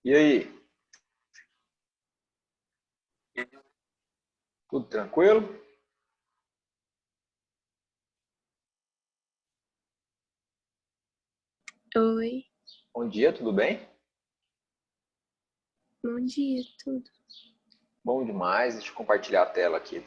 E aí? Tudo tranquilo? Oi, Bom dia, tudo bem? bom dia, tudo. Bom demais, deixa eu compartilhar a tela aqui.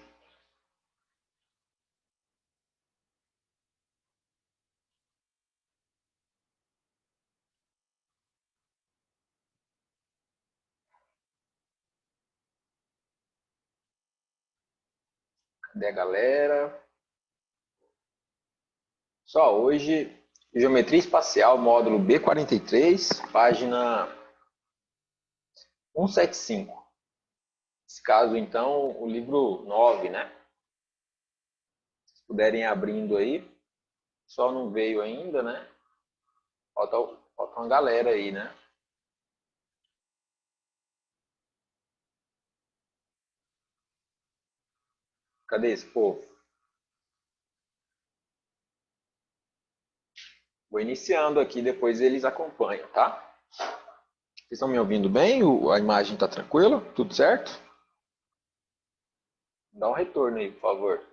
Cadê a galera? Só hoje, Geometria Espacial, módulo B43, página 175. Nesse caso, então, o livro 9, né? Se puderem ir abrindo aí, só não veio ainda, né? Falta uma galera aí, né? Cadê esse povo? Vou iniciando aqui, depois eles acompanham, tá? Vocês estão me ouvindo bem? A imagem está tranquila? Tudo certo? Dá um retorno aí, por favor.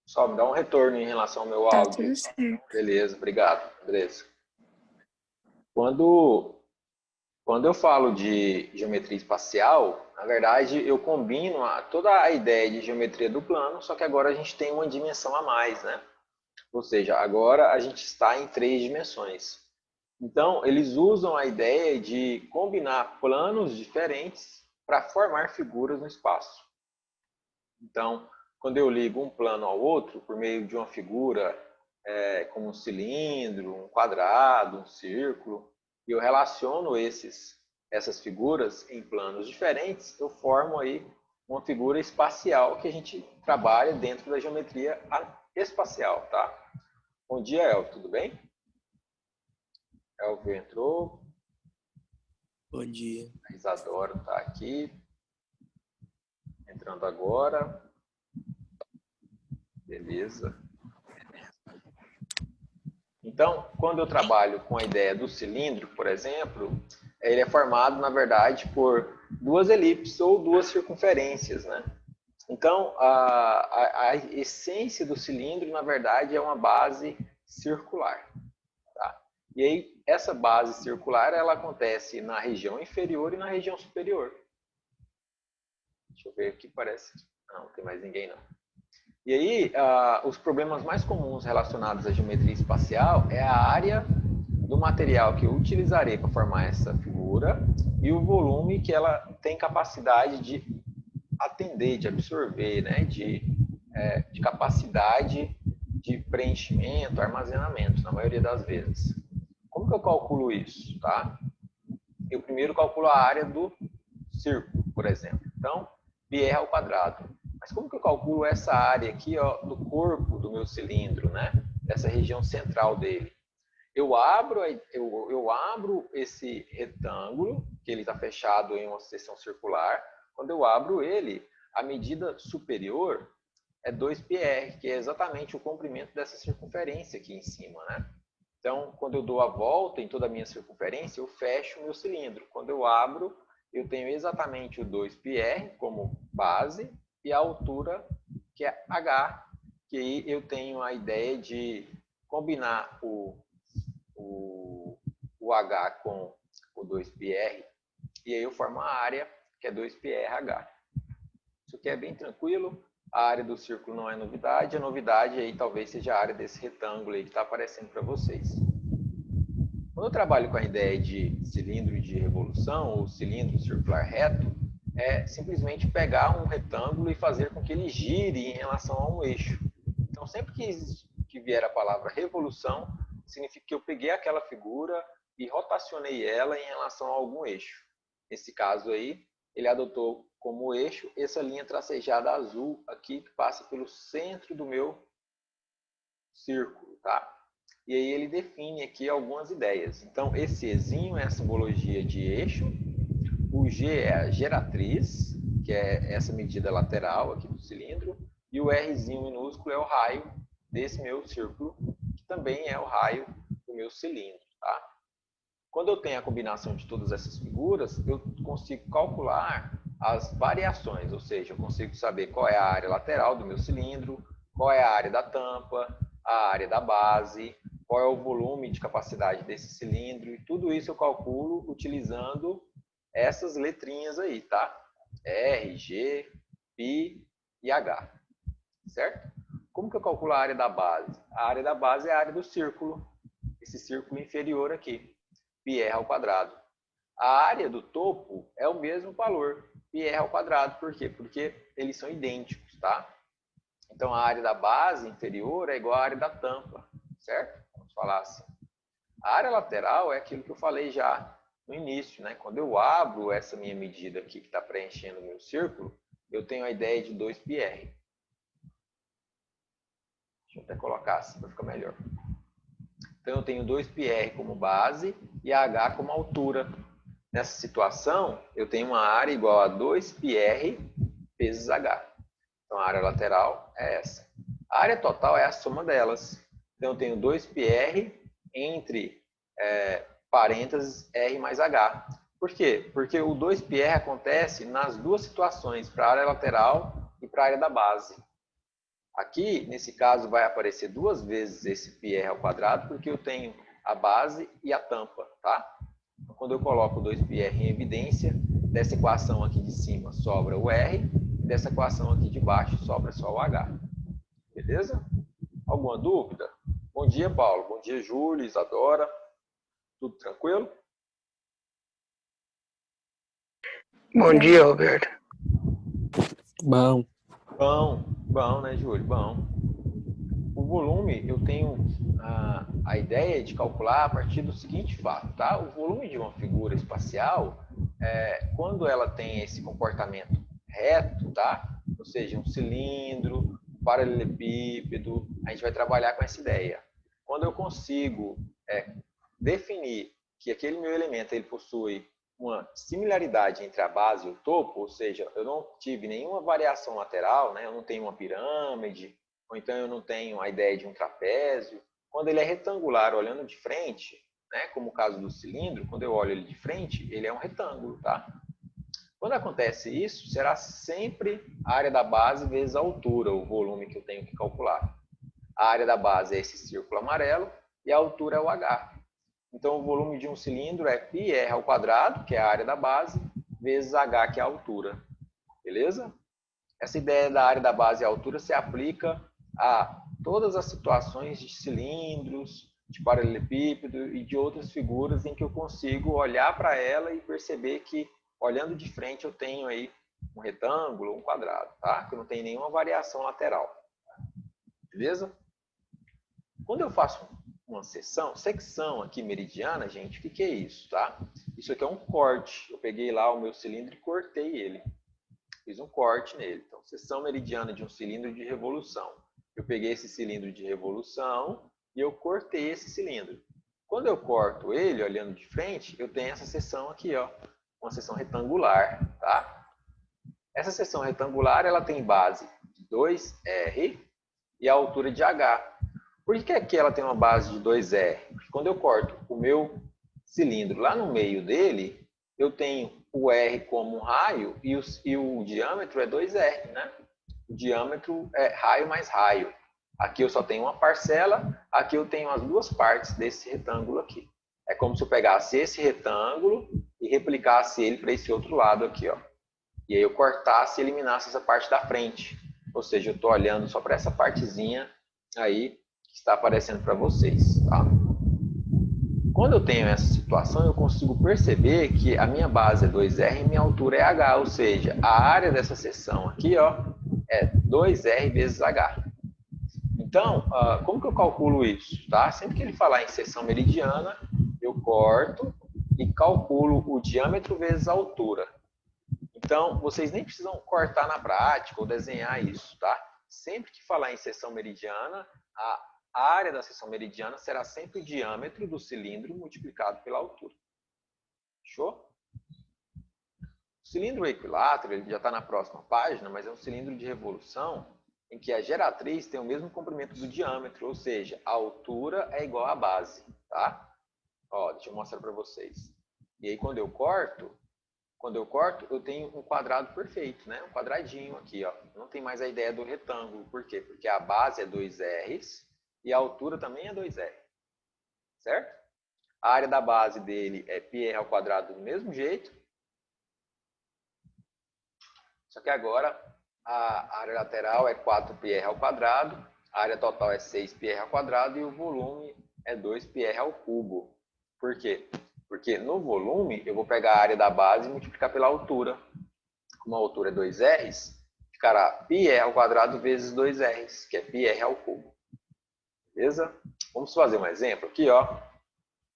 Só me dá um retorno em relação ao meu Tá áudio. tudo certo. Beleza, obrigado, Andressa. Quando, quando eu falo de geometria espacial, na verdade eu combino toda a ideia de geometria do plano, só que agora a gente tem uma dimensão a mais, né? Ou seja, agora a gente está em 3 dimensões. Então, eles usam a ideia de combinar planos diferentes para formar figuras no espaço. Então, quando eu ligo um plano ao outro por meio de uma figura como um cilindro, um quadrado, um círculo, e eu relaciono essas figuras em planos diferentes, eu formo aí uma figura espacial que a gente trabalha dentro da geometria espacial, tá? Bom dia, Elvio, tudo bem? Elvio entrou, Bom dia. a Isadora está aqui, entrando agora. Beleza. Então, quando eu trabalho com a ideia do cilindro, por exemplo, ele é formado, na verdade, por duas elipses ou duas circunferências, né? Então, a essência do cilindro, na verdade, é uma base circular. Tá? E aí, essa base circular, ela acontece na região inferior e na região superior. Deixa eu ver aqui, parece... Não tem mais ninguém, não. E aí, os problemas mais comuns relacionados à geometria espacial é a área do material que eu utilizarei para formar essa figura e o volume que ela tem capacidade de atender, de absorver, né? de capacidade de preenchimento, armazenamento, na maioria das vezes. Como que eu calculo isso? Tá? Eu primeiro calculo a área do círculo, por exemplo. Então, πr ao quadrado. Mas como que eu calculo essa área aqui, ó, do corpo do meu cilindro, né? Dessa região central dele? Eu abro esse retângulo, que ele está fechado em uma seção circular. Quando eu abro ele, a medida superior é 2πr, que é exatamente o comprimento dessa circunferência aqui em cima, né? Então, quando eu dou a volta em toda a minha circunferência, eu fecho o meu cilindro. Quando eu abro, eu tenho exatamente o 2πr como base e a altura, que é h, que aí eu tenho a ideia de combinar o h com o 2πr, e aí eu formo a área, que é 2πrh. Isso aqui é bem tranquilo. A área do círculo não é novidade. A novidade aí talvez seja a área desse retângulo aí que está aparecendo para vocês. Quando eu trabalho com a ideia de cilindro de revolução ou cilindro circular reto, é simplesmente pegar um retângulo e fazer com que ele gire em relação a um eixo. Então, sempre que vier a palavra revolução, significa que eu peguei aquela figura e rotacionei ela em relação a algum eixo. Nesse caso aí, ele adotou como eixo essa linha tracejada azul aqui, que passa pelo centro do meu círculo, tá? E aí ele define aqui algumas ideias. Então, esse Ezinho é a simbologia de eixo, o G é a geratriz, que é essa medida lateral aqui do cilindro, e o Rzinho minúsculo é o raio desse meu círculo, que também é o raio do meu cilindro, tá? Quando eu tenho a combinação de todas essas figuras, eu consigo calcular as variações, ou seja, eu consigo saber qual é a área lateral do meu cilindro, qual é a área da tampa, a área da base, qual é o volume de capacidade desse cilindro, e tudo isso eu calculo utilizando essas letrinhas aí, tá? R, G, π e H, certo? Como que eu calculo a área da base? A área da base é a área do círculo, esse círculo inferior aqui, πr ao quadrado. A área do topo é o mesmo valor, πr ao quadrado. Por quê? Porque eles são idênticos, tá? Então, a área da base inferior é igual à área da tampa, certo? Vamos falar assim. A área lateral é aquilo que eu falei já no início, né? Quando eu abro essa minha medida aqui, que está preenchendo o meu círculo, eu tenho a ideia de 2πr. Deixa eu até colocar assim para ficar melhor. Então, eu tenho 2πr como base e a h como altura. Nessa situação, eu tenho uma área igual a 2πr vezes h. Então, a área lateral é essa. A área total é a soma delas. Então, eu tenho 2πr entre parênteses r mais h. Por quê? Porque o 2πr acontece nas duas situações, para a área lateral e para a área da base. Aqui, nesse caso, vai aparecer duas vezes esse πr ao quadrado, porque eu tenho a base e a tampa, tá? Então, quando eu coloco 2πr em evidência, dessa equação aqui de cima sobra o r, e dessa equação aqui de baixo sobra só o h. Beleza? Alguma dúvida? Bom dia, Paulo. Bom dia, Júlio, Isadora. Tudo tranquilo? Bom dia, Roberto. Bom. Bom, né, Júlio? Bom. O volume, eu tenho a ideia de calcular a partir do seguinte fato, tá? O volume de uma figura espacial, quando ela tem esse comportamento reto, tá? Ou seja, um cilindro, um paralelepípedo, a gente vai trabalhar com essa ideia. Quando eu consigo definir que aquele meu elemento ele possui uma similaridade entre a base e o topo, ou seja, eu não tive nenhuma variação lateral, né? Eu não tenho uma pirâmide, ou então eu não tenho a ideia de um trapézio. Quando ele é retangular olhando de frente, né? Como o caso do cilindro, quando eu olho ele de frente, ele é um retângulo, tá? Quando acontece isso, será sempre a área da base vezes a altura, o volume que eu tenho que calcular. A área da base é esse círculo amarelo e a altura é o h. Então, o volume de um cilindro é πr ao quadrado, que é a área da base, vezes h, que é a altura. Beleza? Essa ideia da área da base e altura se aplica a todas as situações de cilindros, de paralelepípedo e de outras figuras em que eu consigo olhar para ela e perceber que, olhando de frente, eu tenho aí um retângulo, um quadrado, tá? Que não tem nenhuma variação lateral. Beleza? Quando eu faço uma secção aqui meridiana, gente, o que é isso, tá? Isso aqui é um corte. Eu peguei lá o meu cilindro e cortei ele. Fiz um corte nele. Então, seção meridiana de um cilindro de revolução. Eu peguei esse cilindro de revolução e eu cortei esse cilindro. Quando eu corto ele, olhando de frente, eu tenho essa seção aqui, ó, uma seção retangular, tá? Essa seção retangular, ela tem base de 2R e a altura de H. Por que aqui ela tem uma base de 2R? Porque quando eu corto o meu cilindro lá no meio dele, eu tenho o R como um raio e o diâmetro é 2R, né? O diâmetro é raio mais raio. Aqui eu só tenho uma parcela, aqui eu tenho as duas partes desse retângulo aqui. É como se eu pegasse esse retângulo e replicasse ele para esse outro lado aqui, ó. E aí eu cortasse e eliminasse essa parte da frente. Ou seja, eu estou olhando só para essa partezinha aí que está aparecendo para vocês, tá? Quando eu tenho essa situação, eu consigo perceber que a minha base é 2R e minha altura é H, ou seja, a área dessa seção aqui, ó, é 2R vezes H. Então, como que eu calculo isso? Tá? Sempre que ele falar em seção meridiana, eu corto e calculo o diâmetro vezes a altura. Então, vocês nem precisam cortar na prática ou desenhar isso, tá? Sempre que falar em seção meridiana, a área da seção meridiana será sempre o diâmetro do cilindro multiplicado pela altura. Fechou? O cilindro equilátero, ele já está na próxima página, mas é um cilindro de revolução em que a geratriz tem o mesmo comprimento do diâmetro, ou seja, a altura é igual à base, tá? Ó, deixa eu mostrar para vocês. E aí, quando eu corto, eu tenho um quadrado perfeito, né? Um quadradinho aqui, ó. Não tem mais a ideia do retângulo. Por quê? Porque a base é 2Rs e a altura também é 2R. Certo? A área da base dele é πr ao quadrado do mesmo jeito. Só que agora a área lateral é 4πr ao quadrado, a área total é 6πr ao quadrado e o volume é 2πr ao cubo. Por quê? Porque no volume eu vou pegar a área da base e multiplicar pela altura. Como a altura é 2Rs, ficará πr ao quadrado vezes 2Rs, que é πr ao cubo. Beleza? Vamos fazer um exemplo aqui, ó.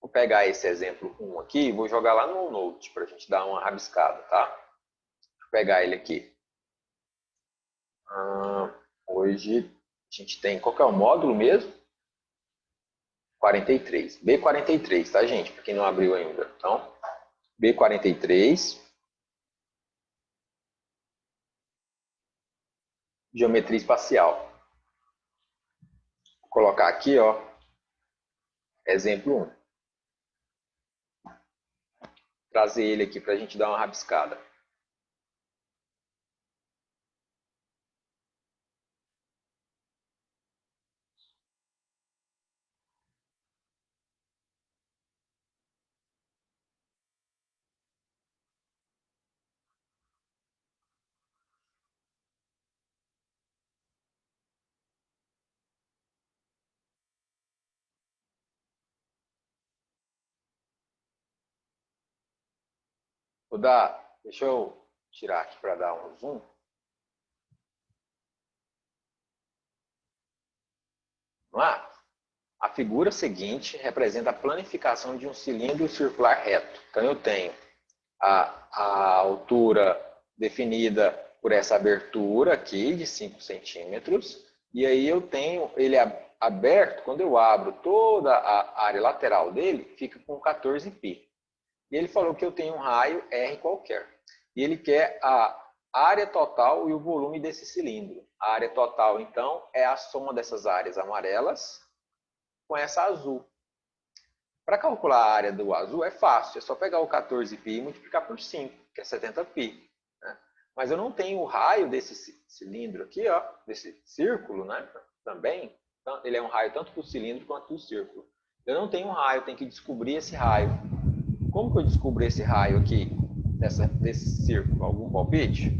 Vou pegar esse exemplo 1 aqui e vou jogar lá no Note para a gente dar uma rabiscada, tá? Vou pegar ele aqui. Hoje a gente tem, qual que é o módulo mesmo? 43. B43, tá, gente? Para quem não abriu ainda. Então, B43. Geometria espacial. Vou colocar aqui, ó. Exemplo 1. Trazer ele aqui para a gente dar uma rabiscada. Deixa eu tirar aqui para dar um zoom. Vamos lá? A figura seguinte representa a planificação de um cilindro circular reto. Então, eu tenho a altura definida por essa abertura aqui de 5 centímetros. E aí eu tenho ele aberto, quando eu abro toda a área lateral dele, fica com 14π. E ele falou que eu tenho um raio R qualquer. E ele quer a área total e o volume desse cilindro. A área total, então, é a soma dessas áreas amarelas com essa azul. Para calcular a área do azul é fácil, é só pegar o 14π e multiplicar por 5, que é 70π. Né? Mas eu não tenho o raio desse cilindro aqui, ó, desse círculo, né? Também. Então, ele é um raio tanto para o cilindro quanto para o círculo. Eu não tenho um raio, eu tenho que descobrir esse raio. Como que eu descubro esse raio aqui, desse círculo? Algum palpite?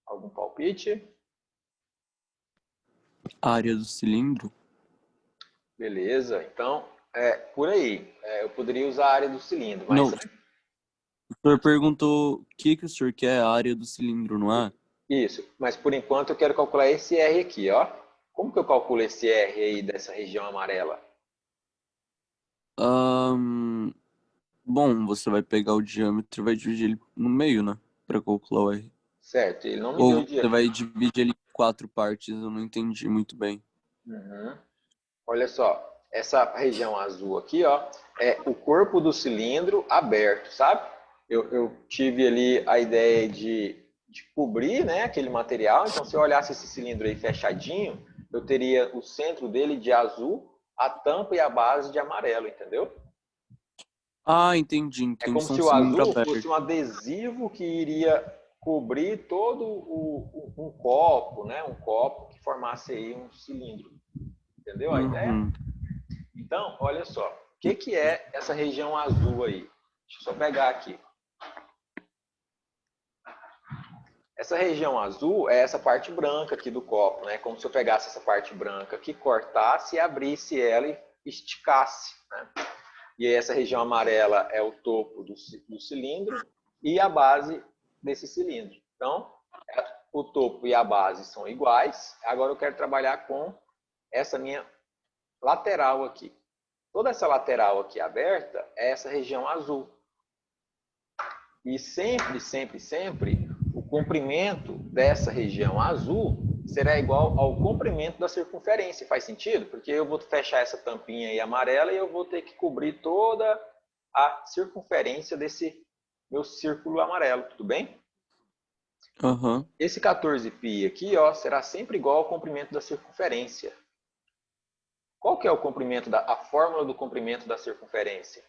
Algum palpite? A área do cilindro? Beleza, então, por aí. Eu poderia usar a área do cilindro, mas... Não, o senhor perguntou o que o senhor quer a área do cilindro, não é? Isso, mas por enquanto eu quero calcular esse R aqui, ó. Como que eu calculo esse R aí dessa região amarela? Bom, você vai pegar o diâmetro e vai dividir ele no meio, né? Pra calcular o R. Certo, ele não me deu Ou o você diâmetro. vai dividir ele em 4 partes, eu não entendi muito bem. Uhum. Olha só, essa região azul aqui, ó, é o corpo do cilindro aberto, sabe? Eu tive ali a ideia de cobrir, né, aquele material. Então, se eu olhasse esse cilindro aí fechadinho, eu teria o centro dele de azul, a tampa e a base de amarelo, entendeu? Ah, entendi. É Então como isso é se um o cilindro azul aberto. fosse um adesivo que iria cobrir todo um copo, né? Um copo que formasse aí um cilindro. Entendeu a ideia? Então, olha só. O que é essa região azul aí? Deixa eu só pegar aqui. Essa região azul é essa parte branca aqui do copo, né? Como se eu pegasse essa parte branca aqui, cortasse e abrisse ela e esticasse, né? E aí essa região amarela é o topo do cilindro e a base desse cilindro. Então, o topo e a base são iguais. Agora eu quero trabalhar com essa minha lateral aqui. Toda essa lateral aqui aberta é essa região azul. E sempre, sempre, sempre, o comprimento dessa região azul será igual ao comprimento da circunferência. Faz sentido? Porque eu vou fechar essa tampinha aí amarela e eu vou ter que cobrir toda a circunferência desse meu círculo amarelo, tudo bem? Aham. Esse 14π aqui, ó, será sempre igual ao comprimento da circunferência. Qual que é o comprimento a fórmula do comprimento da circunferência?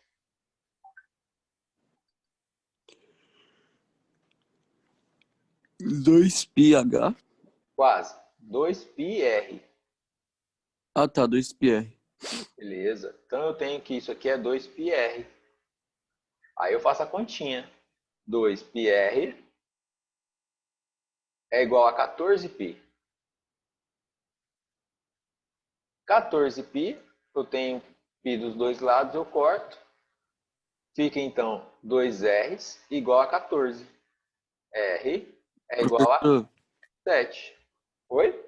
Dois πh. Quase. 2πr. Ah, tá, 2πr. Beleza. Então eu tenho que isso aqui é 2πr. Aí eu faço a continha. 2πr é igual a 14π. 14π, eu tenho π dos dois lados, eu corto. Fica então 2r's igual a 14. R é igual a Professor, 7. Oi?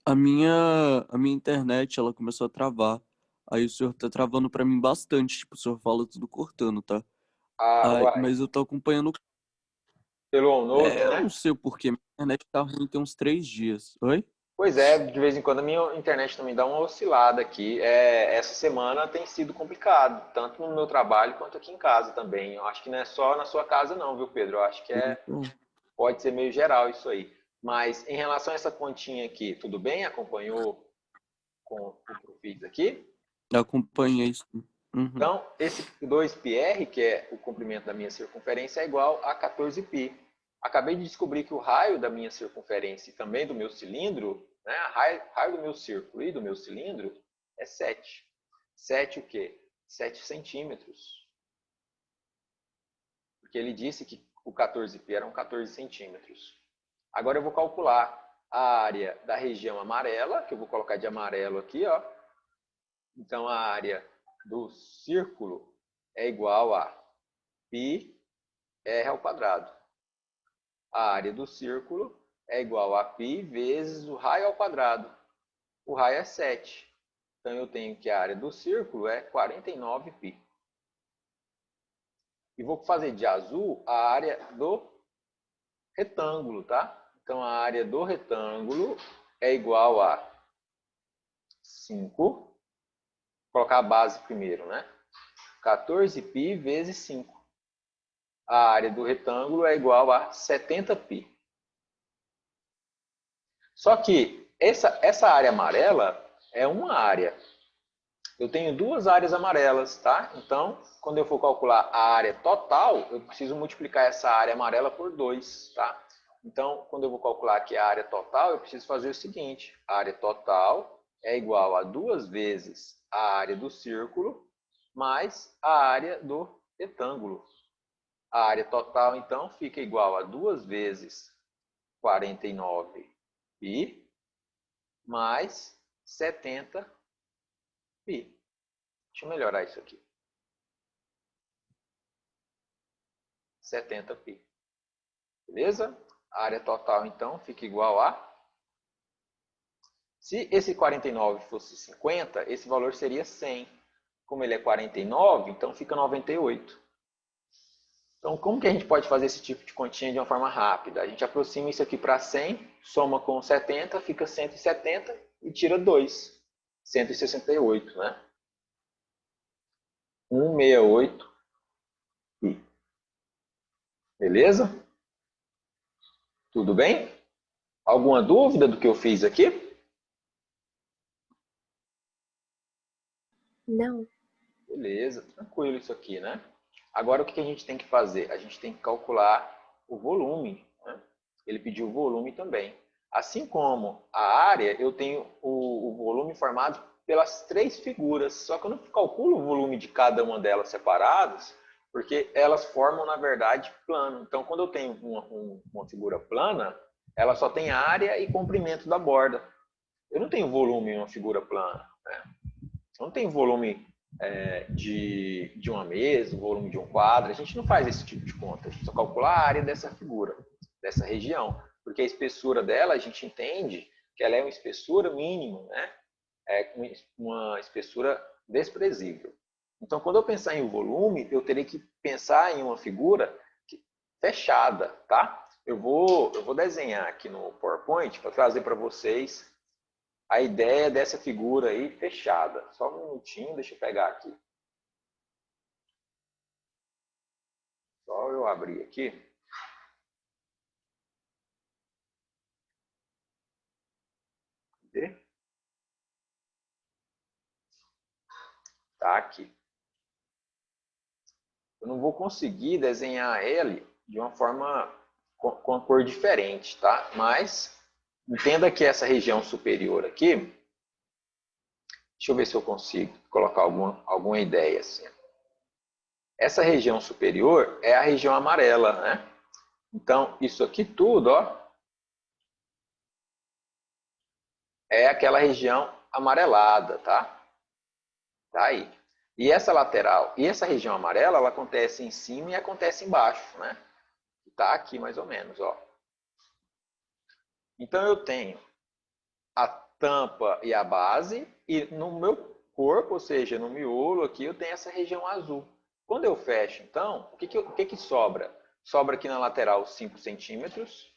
a minha internet, ela começou a travar. Aí o senhor tá travando pra mim bastante. Tipo, o senhor fala tudo cortando, tá? Ah, Ai, uai. mas eu tô acompanhando. Pelo OneNote, Eu né? não sei o porquê. Minha internet tá ruim tem uns 3 dias. Oi? Pois é, de vez em quando a minha internet também dá uma oscilada aqui. Essa semana tem sido complicado, tanto no meu trabalho quanto aqui em casa também. Eu acho que não é só na sua casa não, viu, Pedro? Eu acho que Então, pode ser meio geral isso aí. Mas em relação a essa continha aqui, tudo bem? Acompanhou com o que eu fiz aqui? acompanhei isso. Uhum. Então, esse 2πr, que é o comprimento da minha circunferência, é igual a 14π. Acabei de descobrir que o raio da minha circunferência e também do meu cilindro, né, raio do meu círculo e do meu cilindro, é 7. 7 o quê? 7 centímetros. Porque ele disse que o 14π eram 14 centímetros. Agora eu vou calcular a área da região amarela, que eu vou colocar de amarelo aqui, ó. Então, a área do círculo é igual a πr ao quadrado. A área do círculo é igual a π vezes o raio ao quadrado. O raio é 7. Então, eu tenho que a área do círculo é 49π. E vou fazer de azul a área do retângulo, tá? Então, a área do retângulo é igual a 5. Vou colocar a base primeiro, né? 14π vezes 5. A área do retângulo é igual a 70π. Só que essa área amarela é uma área. Eu tenho duas áreas amarelas, tá? Então, quando eu for calcular a área total, eu preciso multiplicar essa área amarela por 2, tá? Então, quando eu vou calcular aqui a área total, eu preciso fazer o seguinte. A área total é igual a 2 vezes a área do círculo mais a área do retângulo. A área total, então, fica igual a 2 vezes 49π mais 70π. Deixa eu melhorar isso aqui. 70π. Beleza? A área total, então, fica igual a... Se esse 49 fosse 50, esse valor seria 100. Como ele é 49, então fica 98. Então, como que a gente pode fazer esse tipo de continha de uma forma rápida? A gente aproxima isso aqui para 100, soma com 70, fica 170 e tira 2. 168, né? 168. Beleza? Tudo bem? Alguma dúvida do que eu fiz aqui? Não. Beleza, tranquilo isso aqui, né? Agora o que a gente tem que fazer? A gente tem que calcular o volume, né? Ele pediu o volume também. Assim como a área, eu tenho o volume formado pelas 3 figuras, só que eu não calculo o volume de cada uma delas separadas, porque elas formam, na verdade, plano. Então, quando eu tenho uma figura plana, ela só tem área e comprimento da borda. Eu não tenho volume em uma figura plana, né? Eu não tenho volume de uma mesa, o volume de um quadro. A gente não faz esse tipo de conta. A gente só calcula a área dessa figura, dessa região. Porque a espessura dela, a gente entende que ela é uma espessura mínima, né? É uma espessura desprezível. Então, quando eu pensar em volume, eu teria que pensar em uma figura fechada, tá? eu vou desenhar aqui no PowerPoint para trazer para vocês a ideia dessa figura aí fechada. Só um minutinho, deixa eu pegar aqui. Só eu abrir aqui. Cadê? Tá aqui. Eu não vou conseguir desenhar ele de uma forma com uma cor diferente, tá? Mas entenda que essa região superior aqui, deixa eu ver se eu consigo colocar alguma ideia assim. Essa região superior é a região amarela, né? Então, isso aqui tudo, ó, é aquela região amarelada, tá? Tá aí. E essa lateral, e essa região amarela, ela acontece em cima e acontece embaixo, né? Tá aqui mais ou menos, ó. Então eu tenho a tampa e a base, e no meu corpo, ou seja, no miolo aqui, eu tenho essa região azul. Quando eu fecho, então, o que sobra? Sobra aqui na lateral 5 centímetros,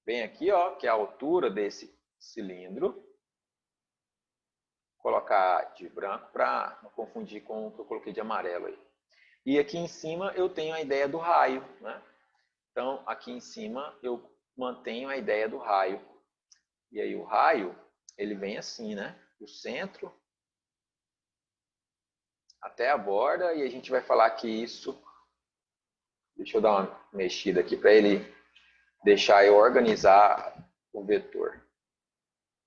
bem aqui, ó, que é a altura desse cilindro. Vou colocar de branco para não confundir com o que eu coloquei de amarelo aí. E aqui em cima eu tenho a ideia do raio, né? Então, aqui em cima eu mantenho a ideia do raio. E aí o raio, ele vem assim, né? Do centro até a borda, e a gente vai falar que isso... Deixa eu dar uma mexida aqui para ele deixar eu organizar o vetor.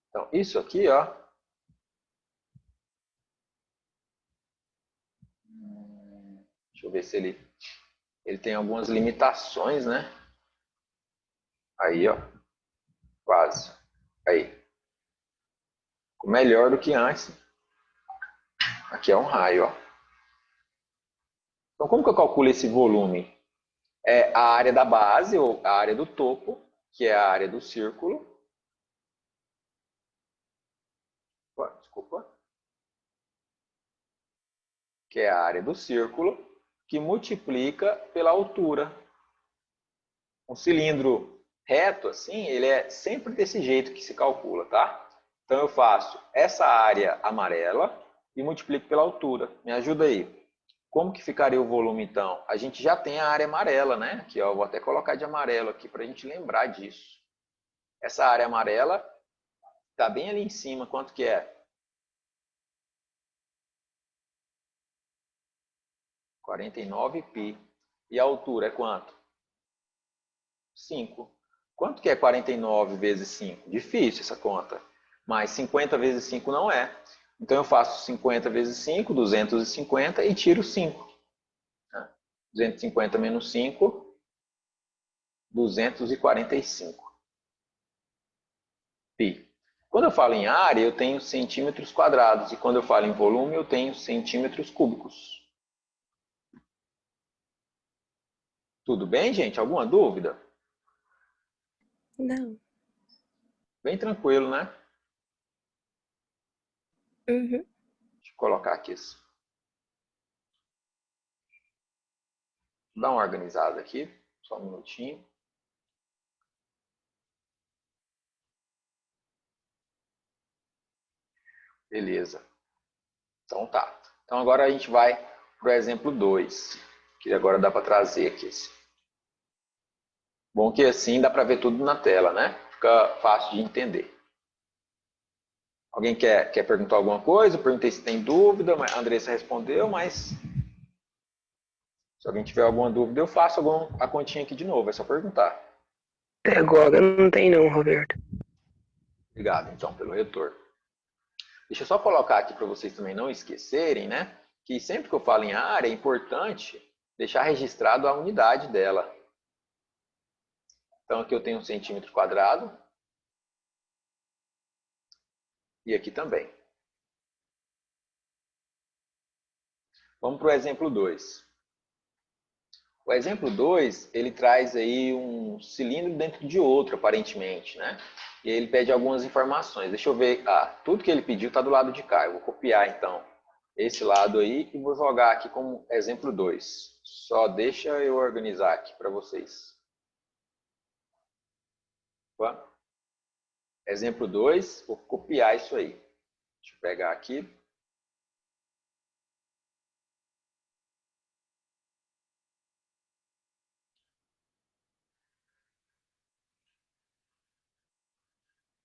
Então, isso aqui, ó. Deixa eu ver se ele tem algumas limitações, né? Aí, ó. Quase. Aí. Ficou melhor do que antes. Aqui é um raio, ó. Então, como que eu calculo esse volume? É a área da base, ou a área do topo, que é a área do círculo. Desculpa. Que é a área do círculo, que multiplica pela altura. Um cilindro reto, assim, ele é sempre desse jeito que se calcula, tá? Então, eu faço essa área amarela e multiplico pela altura. Me ajuda aí. Como que ficaria o volume, então? A gente já tem a área amarela, né? Aqui, ó, eu vou até colocar de amarelo aqui para a gente lembrar disso. Essa área amarela está bem ali em cima. Quanto que é? 49π. E a altura é quanto? 5. Quanto que é 49 vezes 5? Difícil essa conta. Mas 50 vezes 5 não é. Então eu faço 50 vezes 5, 250, e tiro 5. 250 menos 5, 245 π. Quando eu falo em área, eu tenho centímetros quadrados. E quando eu falo em volume, eu tenho centímetros cúbicos. Tudo bem, gente? Alguma dúvida? Não. Bem tranquilo, né? Uhum. Deixa eu colocar aqui isso. Dá uma organizada aqui. Só um minutinho. Beleza. Então tá. Então agora a gente vai para o exemplo 2. Que agora dá para trazer aqui. Bom que assim dá para ver tudo na tela, né? Fica fácil de entender. Alguém quer perguntar alguma coisa? Eu perguntei se tem dúvida, a Andressa respondeu, mas se alguém tiver alguma dúvida, eu faço a continha aqui de novo, é só perguntar. Até agora não tem não, Roberto. Obrigado, então, pelo retorno. Deixa eu só colocar aqui para vocês também não esquecerem, né? Que sempre que eu falo em área, é importante deixar registrado a unidade dela. Então, aqui eu tenho um centímetro quadrado. E aqui também. Vamos para o exemplo 2. O exemplo 2, ele traz aí um cilindro dentro de outro, aparentemente, né? E ele pede algumas informações. Deixa eu ver. Tudo que ele pediu está do lado de cá. Eu vou copiar, então, esse lado aí e vou jogar aqui como exemplo 2. Só deixa eu organizar aqui para vocês. Opa. Exemplo 2, vou copiar isso aí. Deixa eu pegar aqui.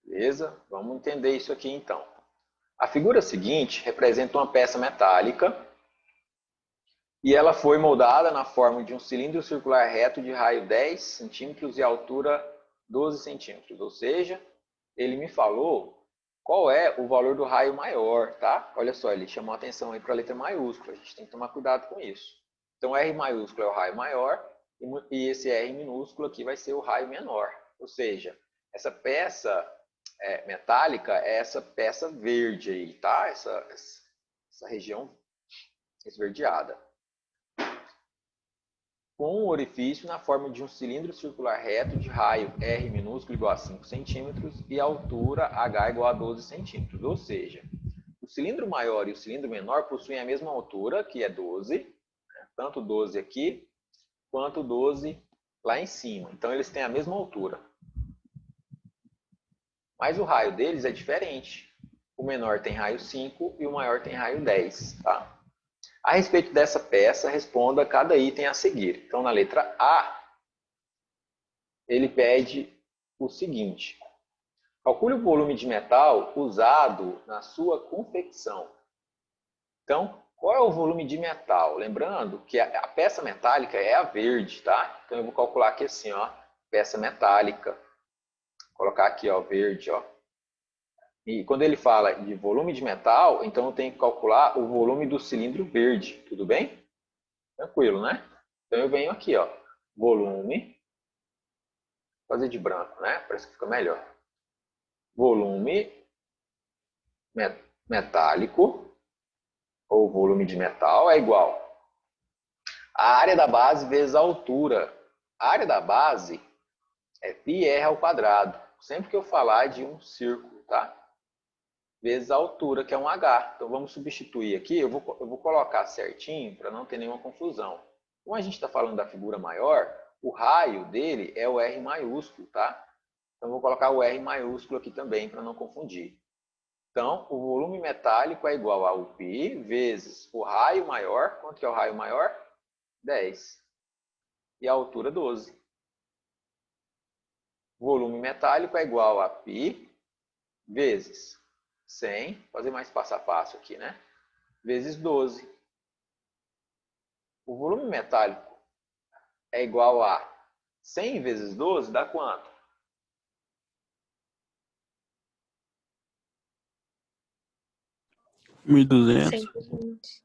Beleza? Vamos entender isso aqui então. A figura seguinte representa uma peça metálica e ela foi moldada na forma de um cilindro circular reto de raio 10 centímetros e altura 12 centímetros. Ou seja, ele me falou qual é o valor do raio maior, tá? Olha só, ele chamou a atenção aí para a letra maiúscula. A gente tem que tomar cuidado com isso. Então, R maiúsculo é o raio maior e esse R minúsculo aqui vai ser o raio menor. Ou seja, essa peça metálica é essa peça verde aí, tá? Essa região esverdeada. Com um orifício na forma de um cilindro circular reto de raio R minúsculo igual a 5 centímetros e altura H igual a 12 centímetros. Ou seja, o cilindro maior e o cilindro menor possuem a mesma altura, que é 12, né? Tanto 12 aqui, quanto 12 lá em cima. Então, eles têm a mesma altura. Mas o raio deles é diferente. O menor tem raio 5 e o maior tem raio 10. Tá? A respeito dessa peça, responda cada item a seguir. Então, na letra A, ele pede o seguinte. Calcule o volume de metal usado na sua confecção. Então, qual é o volume de metal? Lembrando que a peça metálica é a verde, tá? Então, eu vou calcular aqui assim, ó, peça metálica. Vou colocar aqui, ó, verde, ó. E quando ele fala de volume de metal, então eu tenho que calcular o volume do cilindro verde, tudo bem? Tranquilo, né? Então eu venho aqui, ó, volume, vou fazer de branco, né? Parece que fica melhor. Volume metálico, ou volume de metal, é igual a área da base vezes a altura. A área da base é πr ao quadrado, sempre que eu falar de um círculo, tá? Vezes a altura, que é um H. Então, vamos substituir aqui. Eu vou colocar certinho para não ter nenhuma confusão. Como a gente está falando da figura maior, o raio dele é o R maiúsculo, tá? Então, eu vou colocar o R maiúsculo aqui também, para não confundir. Então, o volume metálico é igual ao π vezes o raio maior. Quanto que é o raio maior? 10. E a altura, 12. O volume metálico é igual a π vezes 100, fazer mais passo a passo aqui, né? Vezes 12. O volume metálico é igual a 100 vezes 12, dá quanto? 1.200. 120.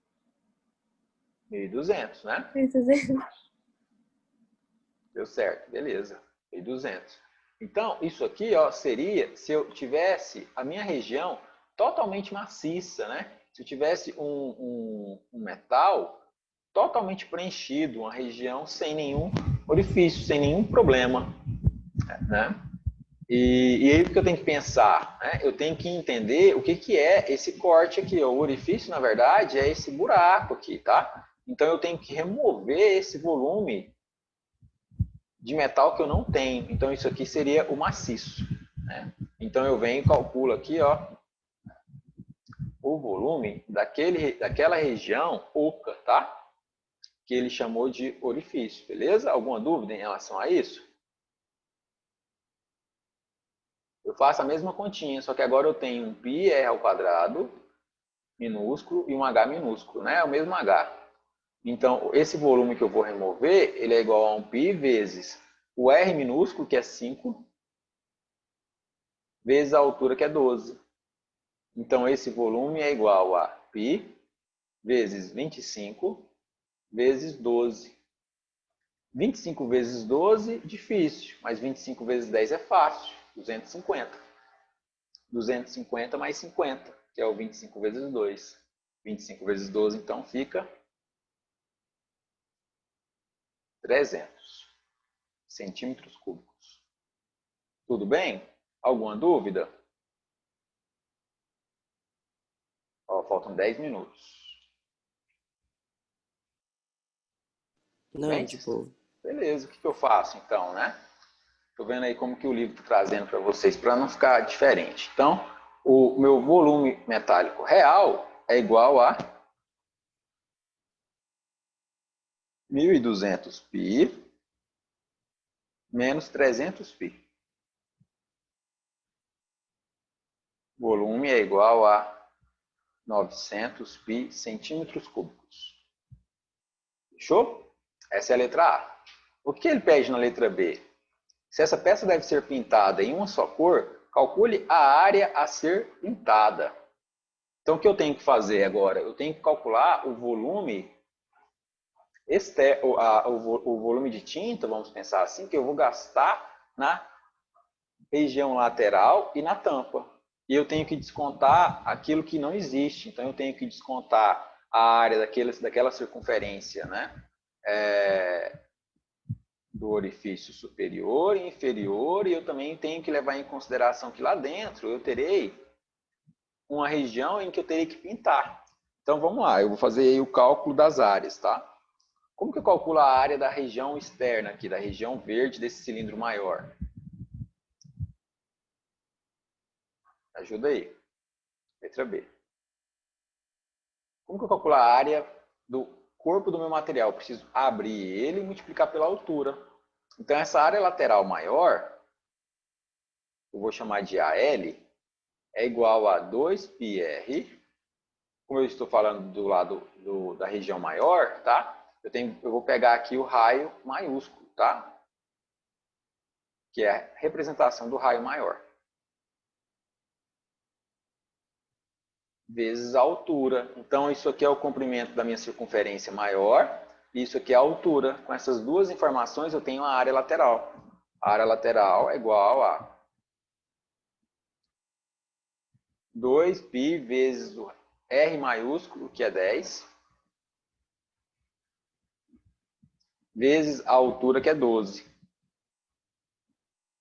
1.200, né? 120. Deu certo, beleza. 1.200. Então, isso aqui, ó, seria se eu tivesse a minha região totalmente maciça, né? Se eu tivesse um metal totalmente preenchido, uma região sem nenhum orifício, sem nenhum problema, né? E aí o que eu tenho que pensar? Né? Eu tenho que entender o que é esse corte aqui. O orifício, na verdade, é esse buraco aqui, tá? Então eu tenho que remover esse volume de metal que eu não tenho. Então isso aqui seria o maciço, né? Então eu venho e calculo aqui, ó, o volume daquela região oca, tá? Que ele chamou de orifício, beleza? Alguma dúvida em relação a isso? Eu faço a mesma continha, só que agora eu tenho um πr ao quadrado minúsculo e um h minúsculo, né? É o mesmo h. Então, esse volume que eu vou remover, ele é igual a um π vezes o r minúsculo, que é 5, vezes a altura, que é 12. Então, esse volume é igual a π vezes 25 vezes 12. 25 vezes 12, difícil, mas 25 vezes 10 é fácil, 250. 250 mais 50, que é o 25 vezes 2. 25 vezes 12, então, fica 300 centímetros cúbicos. Tudo bem? Alguma dúvida? Ó, faltam 10 minutos. Não, Bem? tipo, Beleza, o que eu faço então, né? Estou vendo aí como que o livro está trazendo para vocês, para não ficar diferente. Então, o meu volume metálico real é igual a 1.200 π menos 300 π. Volume é igual a 900 π centímetros cúbicos. Fechou? Essa é a letra A. O que ele pede na letra B? Se essa peça deve ser pintada em uma só cor, calcule a área a ser pintada. Então, o que eu tenho que fazer agora? Eu tenho que calcular o volume o volume de tinta, vamos pensar assim, que eu vou gastar na região lateral e na tampa. E eu tenho que descontar aquilo que não existe. Então, eu tenho que descontar a área daquela circunferência, né? Do orifício superior e inferior, e eu também tenho que levar em consideração que lá dentro eu terei uma região em que eu terei que pintar. Então, vamos lá, eu vou fazer aí o cálculo das áreas, tá? Como que eu calculo a área da região externa aqui, da região verde desse cilindro maior? Ajuda aí. Letra B. Como que eu calculo a área do corpo do meu material? Eu preciso abrir ele e multiplicar pela altura. Então, essa área lateral maior, eu vou chamar de AL, é igual a 2πr. Como eu estou falando do lado da região maior, tá? Eu vou pegar aqui o raio maiúsculo, tá? Que é a representação do raio maior. Vezes a altura. Então, isso aqui é o comprimento da minha circunferência maior. E isso aqui é a altura. Com essas duas informações, eu tenho a área lateral. A área lateral é igual a 2π vezes o R maiúsculo, que é 10, vezes a altura, que é 12.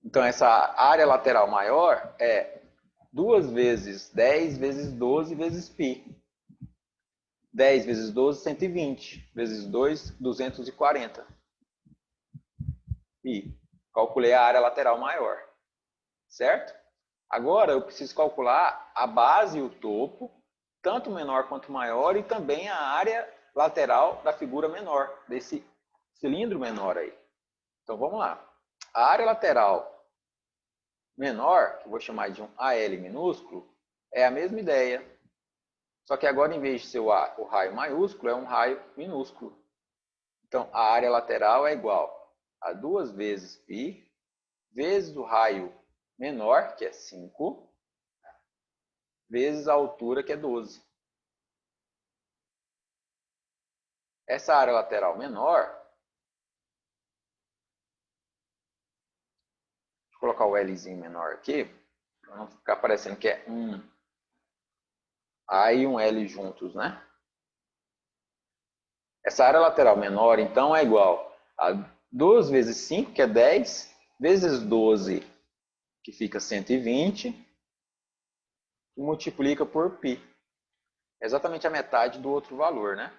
Então, essa área lateral maior é 2 vezes 10 vezes 12 vezes π. 10 vezes 12, 120. Vezes 2, 240. π. Calculei a área lateral maior. Certo? Agora, eu preciso calcular a base e o topo, tanto menor quanto maior, e também a área lateral da figura menor, desse cilindro menor aí. Então, vamos lá. A área lateral menor, que eu vou chamar de um AL minúsculo, é a mesma ideia. Só que agora, em vez de ser o raio maiúsculo, é um raio minúsculo. Então, a área lateral é igual a 2 vezes π, vezes o raio menor, que é 5, vezes a altura, que é 12. Essa área lateral menor, vou colocar o Lzinho menor aqui, para não ficar parecendo que é um A e um L juntos, né? Essa área lateral menor, então, é igual a 2 vezes 5, que é 10, vezes 12, que fica 120, e multiplica por π. É exatamente a metade do outro valor, né?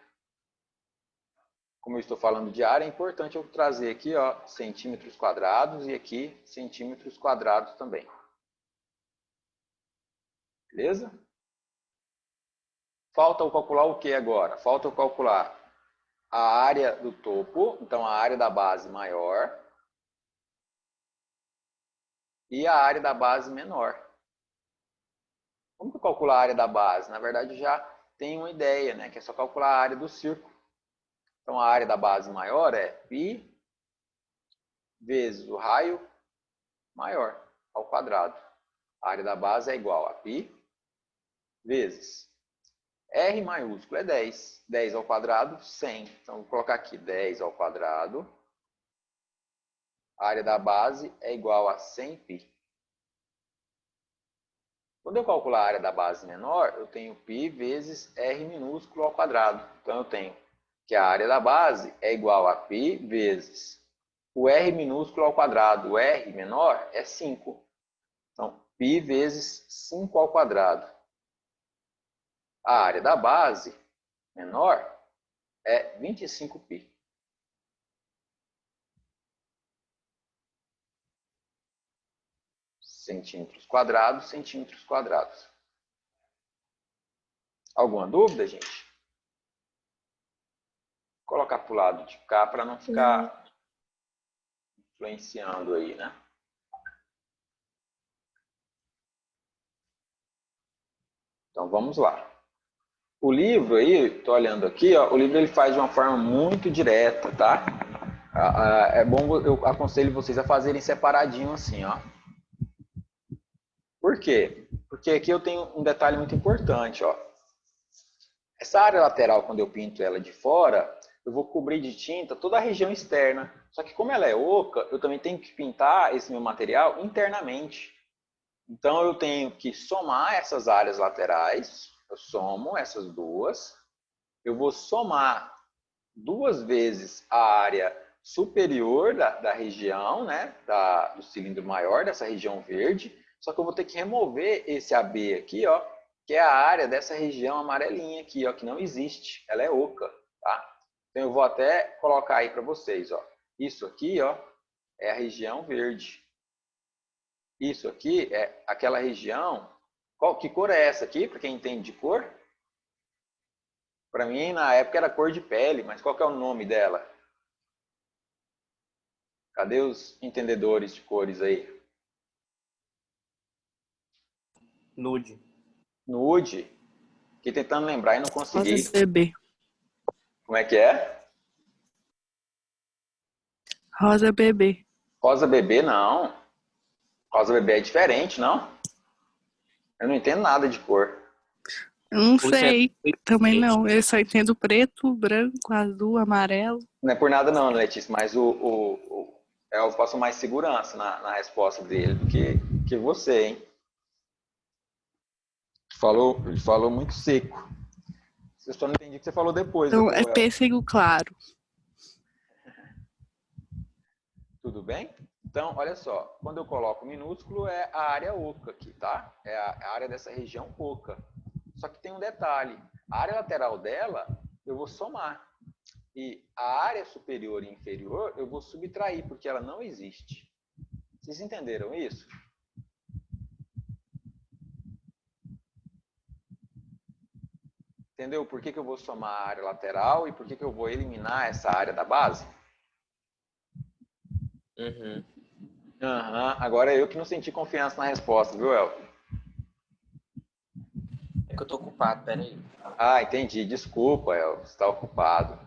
Como eu estou falando de área, é importante eu trazer aqui, ó, centímetros quadrados e aqui centímetros quadrados também. Beleza? Falta eu calcular o que agora? Falta eu calcular a área do topo, então a área da base maior, e a área da base menor. Como que eu calculo a área da base? Na verdade, eu já tenho uma ideia, né? Que é só calcular a área do círculo. Então, a área da base maior é π vezes o raio maior ao quadrado. A área da base é igual a π vezes R maiúsculo é 10. 10 ao quadrado, 100. Então, vou colocar aqui 10 ao quadrado. A área da base é igual a 100π. Quando eu calcular a área da base menor, eu tenho π vezes R minúsculo ao quadrado. Então, eu tenho que a área da base é igual a π vezes o R minúsculo ao quadrado. O R menor é 5. Então, π vezes 5 ao quadrado. A área da base menor é 25π. centímetros quadrados, centímetros quadrados. Alguma dúvida, gente? Vou colocar para o lado de cá para não ficar influenciando aí, né? Então vamos lá. O livro aí, estou olhando aqui, ó, o livro ele faz de uma forma muito direta, tá? É bom, eu aconselho vocês a fazerem separadinho assim, ó. Por quê? Porque aqui eu tenho um detalhe muito importante, ó. Essa área lateral, quando eu pinto ela de fora, eu vou cobrir de tinta toda a região externa. Só que como ela é oca, eu também tenho que pintar esse meu material internamente. Então eu tenho que somar essas áreas laterais, eu somo essas duas, eu vou somar 2 vezes a área superior da região, né, do cilindro maior, dessa região verde, só que eu vou ter que remover esse AB aqui, ó, que é a área dessa região amarelinha aqui, ó, que não existe, ela é oca, tá? Então eu vou até colocar aí para vocês, ó. Isso aqui, ó, é a região verde. Isso aqui é aquela região. Que cor é essa aqui, para quem entende de cor? Para mim, na época, era cor de pele, mas qual que é o nome dela? Cadê os entendedores de cores aí? Nude. Nude. Fiquei tentando lembrar e não consegui. Rosa bebê. Como é que é? Rosa bebê. Rosa bebê, não. Rosa bebê é diferente, não? Eu não entendo nada de cor. Eu não Você sei. é Também gente. não. Eu só entendo preto, branco, azul, amarelo. Não é por nada não, Letícia, mas eu passo mais segurança na resposta dele do que você, hein? Ele falou muito seco. Eu só não entendi o que você falou depois. Então, é El. pêssego claro. Tudo bem? Então, olha só. Quando eu coloco minúsculo, é a área oca aqui, tá? É a área dessa região oca. Só que tem um detalhe. A área lateral dela, eu vou somar. E a área superior e inferior, eu vou subtrair, porque ela não existe. Vocês entenderam isso? Entendeu por que eu vou somar a área lateral e por que eu vou eliminar essa área da base? Uhum. Agora eu que não senti confiança na resposta, viu, El? É que eu tô ocupado, peraí. Ah, entendi. Desculpa, El. Você está ocupado.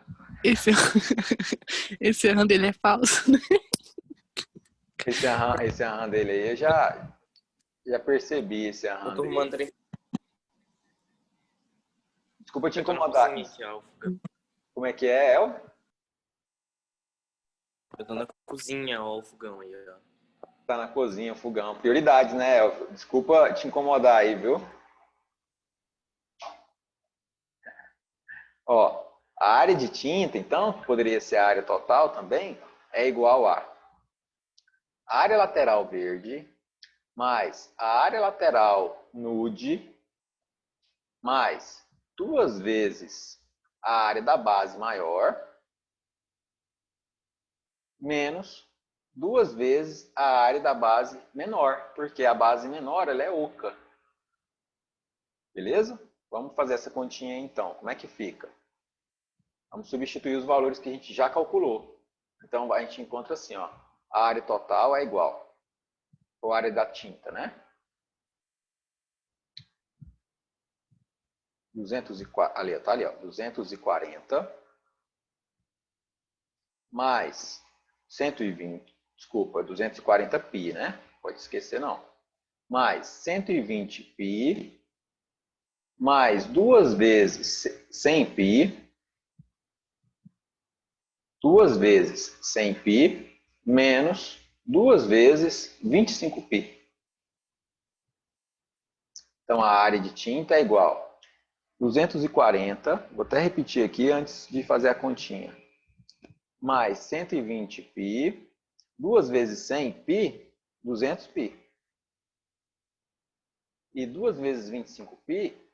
Esse erro dele é falso, né? Esse aham dele aí, eu já percebi esse aham Eu tô dele. mandando Desculpa te incomodar. Como é que é, El? Eu tô na cozinha, ó, o fogão aí, ó. Tá na cozinha, fogão. Prioridades, né, El? Desculpa te incomodar aí, viu? Ó, a área de tinta, então, que poderia ser a área total também, é igual a área lateral verde mais a área lateral nude mais 2 vezes a área da base maior menos 2 vezes a área da base menor, porque a base menor ela é oca. Beleza? Vamos fazer essa continha aí, então. Como é que fica? Vamos substituir os valores que a gente já calculou. Então a gente encontra assim, ó, a área total é igual a área da tinta, né? 240, ali, tá ali, ó, 240 mais 120, desculpa, 240 π, né? Pode esquecer não. Mais 120 π mais 2 vezes 100 π, 2 vezes 100 π menos 2 vezes 25 π. Então a área de tinta é igual 240, vou até repetir aqui antes de fazer a continha, mais 120 π, 2 vezes 100 π, 200 π. E 2 vezes 25 π